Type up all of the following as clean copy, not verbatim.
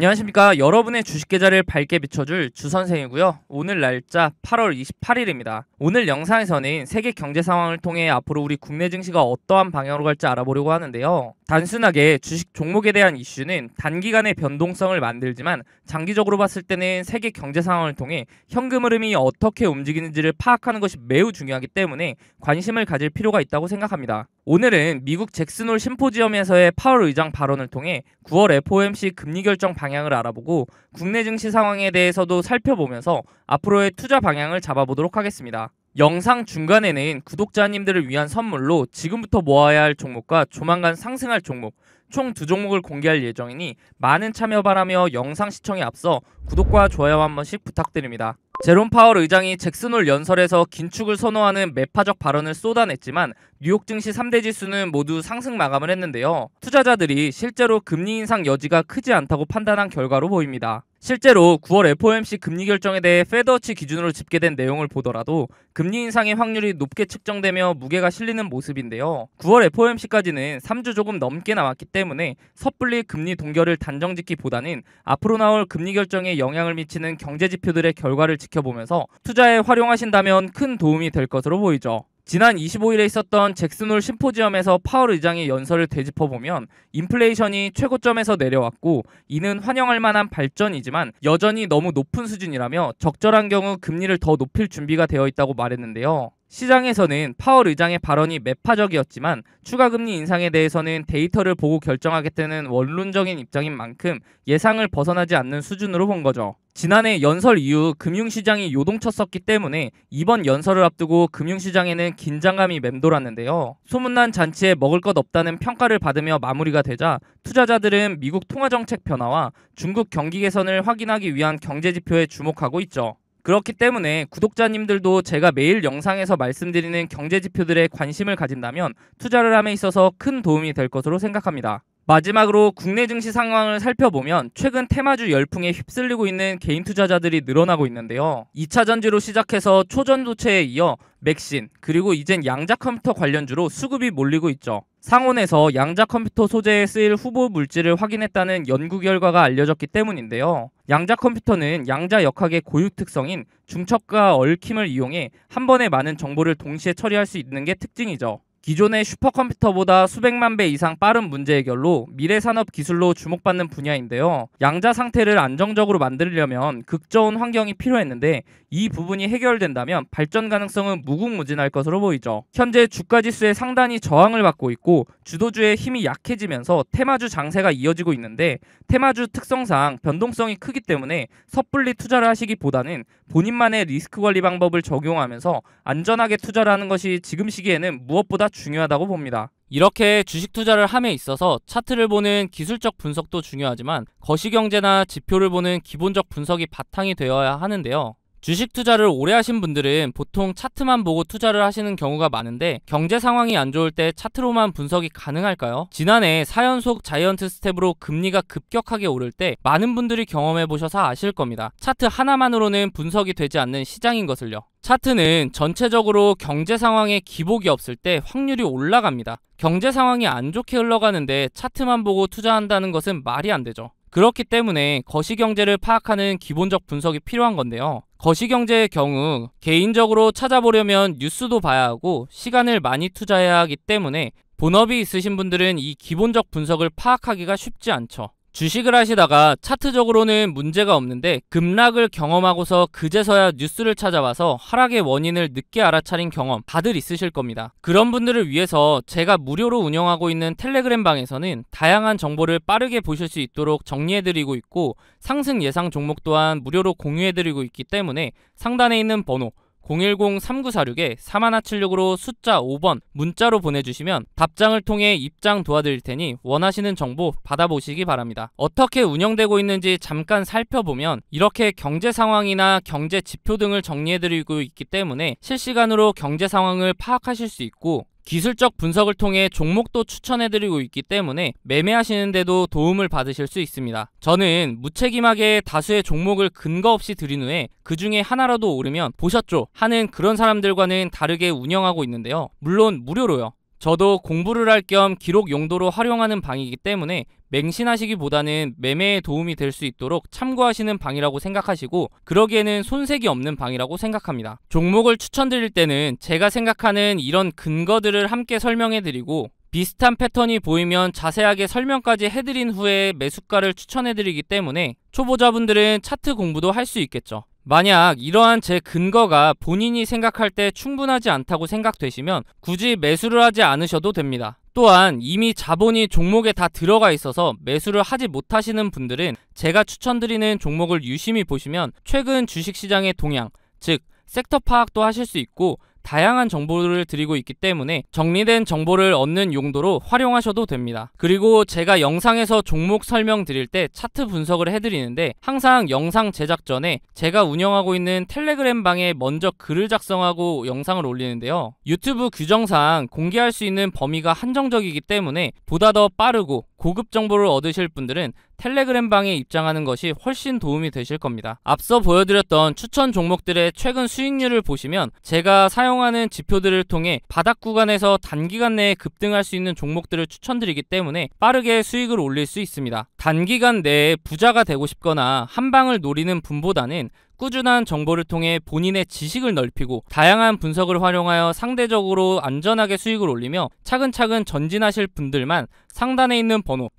안녕하십니까. 여러분의 주식 계좌를 밝게 비춰줄 주선생이고요. 오늘 날짜 8월 28일입니다. 오늘 영상에서는 세계 경제 상황을 통해 앞으로 우리 국내 증시가 어떠한 방향으로 갈지 알아보려고 하는데요. 단순하게 주식 종목에 대한 이슈는 단기간의 변동성을 만들지만 장기적으로 봤을 때는 세계 경제 상황을 통해 현금 흐름이 어떻게 움직이는지를 파악하는 것이 매우 중요하기 때문에 관심을 가질 필요가 있다고 생각합니다. 오늘은 미국 잭슨홀 심포지엄에서의 파월 의장 발언을 통해 9월 FOMC 금리 결정 방향을 알아보고 국내 증시 상황에 대해서도 살펴보면서 앞으로의 투자 방향을 잡아보도록 하겠습니다. 영상 중간에는 구독자님들을 위한 선물로 지금부터 모아야 할 종목과 조만간 상승할 종목 총 2종목을 공개할 예정이니 많은 참여 바라며 영상 시청에 앞서 구독과 좋아요 한 번씩 부탁드립니다. 제롬 파월 의장이 잭슨홀 연설에서 긴축을 선호하는 매파적 발언을 쏟아냈지만 뉴욕 증시 3대 지수는 모두 상승 마감을 했는데요. 투자자들이 실제로 금리 인상 여지가 크지 않다고 판단한 결과로 보입니다. 실제로 9월 FOMC 금리 결정에 대해 페드워치 기준으로 집계된 내용을 보더라도 금리 인상의 확률이 높게 측정되며 무게가 실리는 모습인데요. 9월 FOMC까지는 3주 조금 넘게 남았기 때문에 섣불리 금리 동결을 단정짓기보다는 앞으로 나올 금리 결정에 영향을 미치는 경제 지표들의 결과를 지켜보면서 투자에 활용하신다면 큰 도움이 될 것으로 보이죠. 지난 25일에 있었던 잭슨홀 심포지엄에서 파월 의장의 연설을 되짚어보면 인플레이션이 최고점에서 내려왔고 이는 환영할 만한 발전이지만 여전히 너무 높은 수준이라며 적절한 경우 금리를 더 높일 준비가 되어 있다고 말했는데요. 시장에서는 파월 의장의 발언이 매파적이었지만 추가 금리 인상에 대해서는 데이터를 보고 결정하겠다는 원론적인 입장인 만큼 예상을 벗어나지 않는 수준으로 본 거죠. 지난해 연설 이후 금융시장이 요동쳤었기 때문에 이번 연설을 앞두고 금융시장에는 긴장감이 맴돌았는데요. 소문난 잔치에 먹을 것 없다는 평가를 받으며 마무리가 되자 투자자들은 미국 통화정책 변화와 중국 경기 개선을 확인하기 위한 경제지표에 주목하고 있죠. 그렇기 때문에 구독자님들도 제가 매일 영상에서 말씀드리는 경제지표들에 관심을 가진다면 투자를 함에 있어서 큰 도움이 될 것으로 생각합니다. 마지막으로 국내 증시 상황을 살펴보면 최근 테마주 열풍에 휩쓸리고 있는 개인 투자자들이 늘어나고 있는데요. 2차 전지로 시작해서 초전도체에 이어 맥신 그리고 이젠 양자 컴퓨터 관련주로 수급이 몰리고 있죠. 상온에서 양자 컴퓨터 소재에 쓰일 후보 물질을 확인했다는 연구 결과가 알려졌기 때문인데요. 양자 컴퓨터는 양자 역학의 고유 특성인 중첩과 얽힘을 이용해 한 번에 많은 정보를 동시에 처리할 수 있는 게 특징이죠. 기존의 슈퍼컴퓨터보다 수백만 배 이상 빠른 문제 해결로 미래 산업 기술로 주목받는 분야인데요. 양자 상태를 안정적으로 만들려면 극저온 환경이 필요했는데 이 부분이 해결된다면 발전 가능성은 무궁무진할 것으로 보이죠. 현재 주가지수의 상단이 저항을 받고 있고 주도주의 힘이 약해지면서 테마주 장세가 이어지고 있는데 테마주 특성상 변동성이 크기 때문에 섣불리 투자를 하시기보다는 본인만의 리스크 관리 방법을 적용하면서 안전하게 투자를 하는 것이 지금 시기에는 무엇보다 중요하다고 봅니다. 이렇게 주식 투자를 함에 있어서 차트를 보는 기술적 분석도 중요하지만 거시경제나 지표를 보는 기본적 분석이 바탕이 되어야 하는데요. 주식 투자를 오래 하신 분들은 보통 차트만 보고 투자를 하시는 경우가 많은데 경제 상황이 안 좋을 때 차트로만 분석이 가능할까요? 지난해 4연속 자이언트 스텝으로 금리가 급격하게 오를 때 많은 분들이 경험해 보셔서 아실 겁니다. 차트 하나만으로는 분석이 되지 않는 시장인 것을요. 차트는 전체적으로 경제 상황에 기복이 없을 때 확률이 올라갑니다. 경제 상황이 안 좋게 흘러가는데 차트만 보고 투자한다는 것은 말이 안 되죠. 그렇기 때문에 거시경제를 파악하는 기본적 분석이 필요한 건데요. 거시경제의 경우 개인적으로 찾아보려면 뉴스도 봐야 하고 시간을 많이 투자해야 하기 때문에 본업이 있으신 분들은 이 기본적 분석을 파악하기가 쉽지 않죠. 주식을 하시다가 차트적으로는 문제가 없는데 급락을 경험하고서 그제서야 뉴스를 찾아봐서 하락의 원인을 늦게 알아차린 경험 다들 있으실 겁니다. 그런 분들을 위해서 제가 무료로 운영하고 있는 텔레그램 방에서는 다양한 정보를 빠르게 보실 수 있도록 정리해드리고 있고 상승 예상 종목 또한 무료로 공유해드리고 있기 때문에 상단에 있는 번호 010-3946-4176으로 숫자 5번 문자로 보내주시면 답장을 통해 입장 도와드릴 테니 원하시는 정보 받아보시기 바랍니다. 어떻게 운영되고 있는지 잠깐 살펴보면 이렇게 경제 상황이나 경제 지표 등을 정리해드리고 있기 때문에 실시간으로 경제 상황을 파악하실 수 있고 기술적 분석을 통해 종목도 추천해드리고 있기 때문에 매매하시는데도 도움을 받으실 수 있습니다. 저는 무책임하게 다수의 종목을 근거 없이 드린 후에 그 중에 하나라도 오르면 보셨죠? 하는 그런 사람들과는 다르게 운영하고 있는데요. 물론 무료로요. 저도 공부를 할 겸 기록 용도로 활용하는 방이기 때문에 맹신하시기보다는 매매에 도움이 될 수 있도록 참고하시는 방이라고 생각하시고 그러기에는 손색이 없는 방이라고 생각합니다. 종목을 추천드릴 때는 제가 생각하는 이런 근거들을 함께 설명해드리고 비슷한 패턴이 보이면 자세하게 설명까지 해드린 후에 매수가를 추천해드리기 때문에 초보자분들은 차트 공부도 할 수 있겠죠. 만약 이러한 제 근거가 본인이 생각할 때 충분하지 않다고 생각되시면 굳이 매수를 하지 않으셔도 됩니다. 또한 이미 자본이 종목에 다 들어가 있어서 매수를 하지 못하시는 분들은 제가 추천드리는 종목을 유심히 보시면 최근 주식시장의 동향, 즉 섹터 파악도 하실 수 있고 다양한 정보를 드리고 있기 때문에 정리된 정보를 얻는 용도로 활용하셔도 됩니다. 그리고 제가 영상에서 종목 설명 드릴 때 차트 분석을 해드리는데 항상 영상 제작 전에 제가 운영하고 있는 텔레그램 방에 먼저 글을 작성하고 영상을 올리는데요. 유튜브 규정상 공개할 수 있는 범위가 한정적이기 때문에 보다 더 빠르고 고급 정보를 얻으실 분들은 텔레그램 방에 입장하는 것이 훨씬 도움이 되실 겁니다. 앞서 보여드렸던 추천 종목들의 최근 수익률을 보시면 제가 사용하는 지표들을 통해 바닥 구간에서 단기간 내에 급등할 수 있는 종목들을 추천드리기 때문에 빠르게 수익을 올릴 수 있습니다. 단기간 내에 부자가 되고 싶거나 한 방을 노리는 분보다는 꾸준한 정보를 통해 본인의 지식을 넓히고 다양한 분석을 활용하여 상대적으로 안전하게 수익을 올리며 차근차근 전진하실 분들만 상단에 있는 번호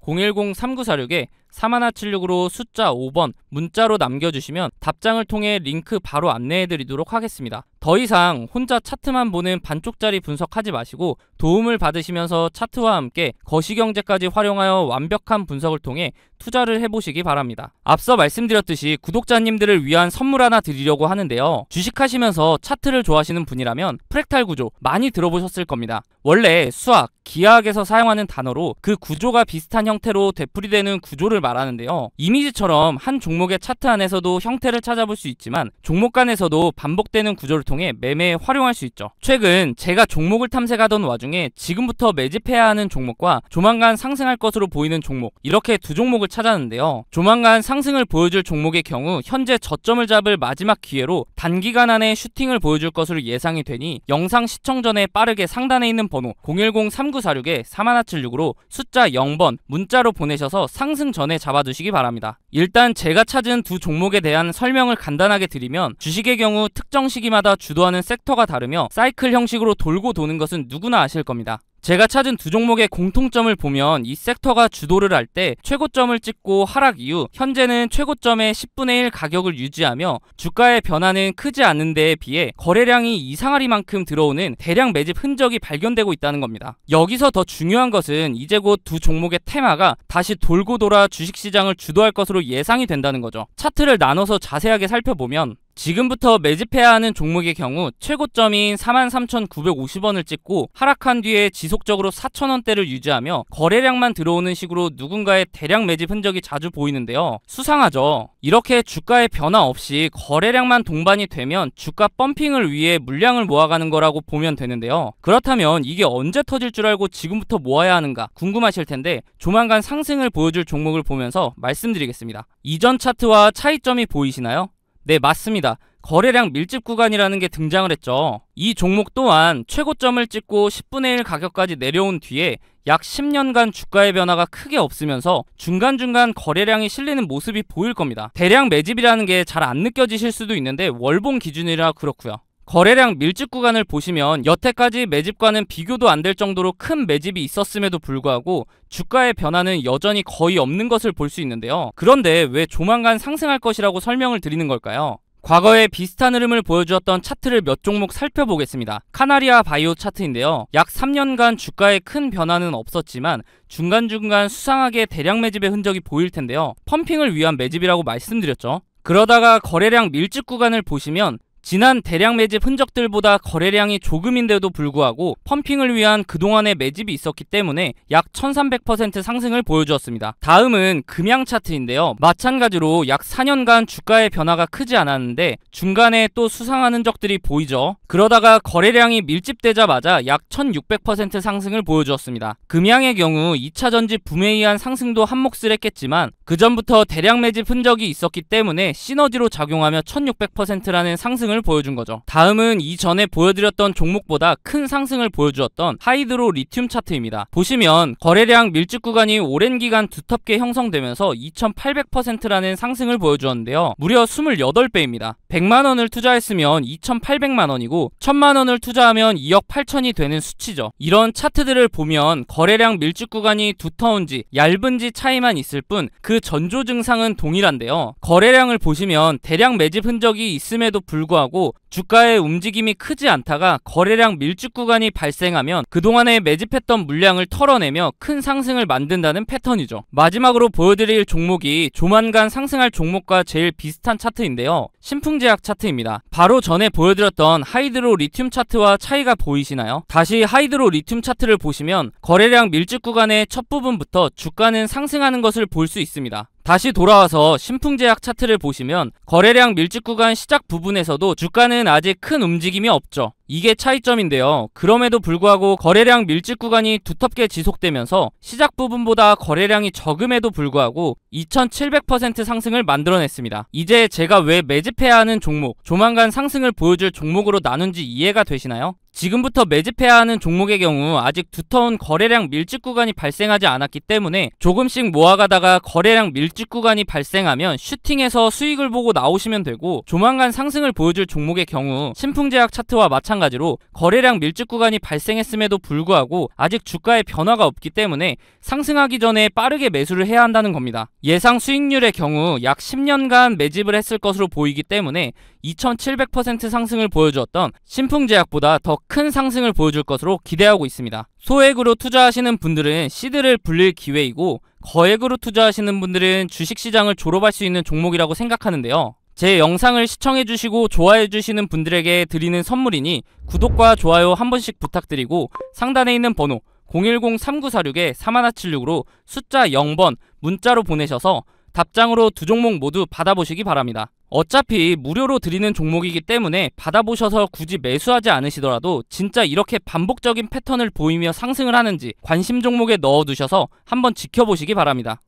010-3946-4176으로 숫자 5번 문자로 남겨주시면 답장을 통해 링크 바로 안내해드리도록 하겠습니다. 더 이상 혼자 차트만 보는 반쪽짜리 분석하지 마시고 도움을 받으시면서 차트와 함께 거시경제까지 활용하여 완벽한 분석을 통해 투자를 해보시기 바랍니다. 앞서 말씀드렸듯이 구독자님들을 위한 선물 하나 드리려고 하는데요. 주식하시면서 차트를 좋아하시는 분이라면 프랙탈 구조 많이 들어보셨을 겁니다. 원래 수학, 기하학에서 사용하는 단어로 그 구조가 비슷한 형태로 되풀이되는 구조를 말하는데요. 이미지처럼 한 종목의 차트 안에서도 형태를 찾아볼 수 있지만 종목 간에서도 반복되는 구조를 통해 매매에 활용할 수 있죠. 최근 제가 종목을 탐색하던 와중에 지금부터 매집해야 하는 종목과 조만간 상승할 것으로 보이는 종목, 이렇게 두 종목을 찾았는데요. 조만간 상승을 보여줄 종목의 경우 현재 저점을 잡을 마지막 기회로 단기간 안에 슈팅을 보여줄 것으로 예상이 되니 영상 시청 전에 빠르게 상단에 있는 번호 010-3946-4176으로 숫자 0번 문자로 보내셔서 상승 전에 잡아두시기 바랍니다. 일단 제가 찾은 두 종목에 대한 설명을 간단하게 드리면 주식의 경우 특정 시기마다 주도하는 섹터가 다르며 사이클 형식으로 돌고 도는 것은 누구나 아실 겁니다. 제가 찾은 두 종목의 공통점을 보면 이 섹터가 주도를 할 때 최고점을 찍고 하락 이후 현재는 최고점의 10분의 1 가격을 유지하며 주가의 변화는 크지 않은 데에 비해 거래량이 이상하리만큼 들어오는 대량 매집 흔적이 발견되고 있다는 겁니다. 여기서 더 중요한 것은 이제 곧 두 종목의 테마가 다시 돌고 돌아 주식시장을 주도할 것으로 예상이 된다는 거죠. 차트를 나눠서 자세하게 살펴보면 지금부터 매집해야 하는 종목의 경우 최고점인 43,950원을 찍고 하락한 뒤에 지속적으로 4,000원대를 유지하며 거래량만 들어오는 식으로 누군가의 대량 매집 흔적이 자주 보이는데요. 수상하죠. 이렇게 주가의 변화 없이 거래량만 동반이 되면 주가 펌핑을 위해 물량을 모아가는 거라고 보면 되는데요. 그렇다면 이게 언제 터질 줄 알고 지금부터 모아야 하는가 궁금하실 텐데 조만간 상승을 보여줄 종목을 보면서 말씀드리겠습니다. 이전 차트와 차이점이 보이시나요? 네, 맞습니다. 거래량 밀집 구간이라는 게 등장을 했죠. 이 종목 또한 최고점을 찍고 10분의 1 가격까지 내려온 뒤에 약 10년간 주가의 변화가 크게 없으면서 중간중간 거래량이 실리는 모습이 보일 겁니다. 대량 매집이라는 게 잘 안 느껴지실 수도 있는데 월봉 기준이라 그렇고요. 거래량 밀집 구간을 보시면 여태까지 매집과는 비교도 안 될 정도로 큰 매집이 있었음에도 불구하고 주가의 변화는 여전히 거의 없는 것을 볼 수 있는데요. 그런데 왜 조만간 상승할 것이라고 설명을 드리는 걸까요? 과거에 비슷한 흐름을 보여주었던 차트를 몇 종목 살펴보겠습니다. 카나리아 바이오 차트인데요. 약 3년간 주가에 큰 변화는 없었지만 중간중간 수상하게 대량 매집의 흔적이 보일 텐데요. 펌핑을 위한 매집이라고 말씀드렸죠. 그러다가 거래량 밀집 구간을 보시면 지난 대량 매집 흔적들보다 거래량이 조금인데도 불구하고 펌핑을 위한 그동안의 매집이 있었기 때문에 약 1300% 상승을 보여주었습니다. 다음은 금양 차트인데요. 마찬가지로 약 4년간 주가의 변화가 크지 않았는데 중간에 또 수상한 흔적들이 보이죠. 그러다가 거래량이 밀집되자마자 약 1600% 상승을 보여주었습니다. 금양의 경우 2차전지 붐에 의한 상승도 한몫을 했겠지만 그 전부터 대량 매집 흔적이 있었기 때문에 시너지로 작용하며 1600%라는 상승을 상승을 보여준 거죠. 다음은 이전에 보여드렸던 종목보다 큰 상승을 보여주었던 하이드로 리튬 차트입니다. 보시면 거래량 밀집 구간이 오랜 기간 두텁게 형성되면서 2800%라는 상승을 보여주었는데요. 무려 28배입니다. 100만원을 투자했으면 2800만원이고 1000만원을 투자하면 2억 8천이 되는 수치죠. 이런 차트들을 보면 거래량 밀집 구간이 두터운지 얇은지 차이만 있을 뿐 그 전조 증상은 동일한데요. 거래량을 보시면 대량 매집 흔적이 있음에도 불구하고 주가의 움직임이 크지 않다가 거래량 밀집 구간이 발생하면 그동안에 매집했던 물량을 털어내며 큰 상승을 만든다는 패턴이죠. 마지막으로 보여드릴 종목이 조만간 상승할 종목과 제일 비슷한 차트인데요. 신풍제약 차트입니다. 바로 전에 보여드렸던 하이드로 리튬 차트와 차이가 보이시나요? 다시 하이드로 리튬 차트를 보시면 거래량 밀집 구간의 첫 부분부터 주가는 상승하는 것을 볼 수 있습니다. 다시 돌아와서 신풍제약 차트를 보시면 거래량 밀집 구간 시작 부분에서도 주가는 아직 큰 움직임이 없죠. 이게 차이점인데요. 그럼에도 불구하고 거래량 밀집 구간이 두텁게 지속되면서 시작 부분보다 거래량이 적음에도 불구하고 2700% 상승을 만들어냈습니다. 이제 제가 왜 매집해야 하는 종목, 조만간 상승을 보여줄 종목으로 나눈지 이해가 되시나요? 지금부터 매집해야 하는 종목의 경우 아직 두터운 거래량 밀집 구간이 발생하지 않았기 때문에 조금씩 모아가다가 거래량 밀집 구간이 발생하면 슈팅해서 수익을 보고 나오시면 되고, 조만간 상승을 보여줄 종목의 경우 신풍제약 차트와 마찬가지로 거래량 밀집 구간이 발생했음에도 불구하고 아직 주가에 변화가 없기 때문에 상승하기 전에 빠르게 매수를 해야 한다는 겁니다. 예상 수익률의 경우 약 10년간 매집을 했을 것으로 보이기 때문에 2700% 상승을 보여주었던 신풍제약보다 더 큰 상승을 보여줄 것으로 기대하고 있습니다. 소액으로 투자하시는 분들은 시드를 불릴 기회이고, 거액으로 투자하시는 분들은 주식시장을 졸업할 수 있는 종목이라고 생각하는데요. 제 영상을 시청해주시고 좋아해주시는 분들에게 드리는 선물이니 구독과 좋아요 한 번씩 부탁드리고, 상단에 있는 번호 010-3946-3176으로 숫자 0번 문자로 보내셔서 답장으로 두 종목 모두 받아보시기 바랍니다. 어차피 무료로 드리는 종목이기 때문에 받아보셔서 굳이 매수하지 않으시더라도 진짜 이렇게 반복적인 패턴을 보이며 상승을 하는지 관심 종목에 넣어두셔서 한번 지켜보시기 바랍니다.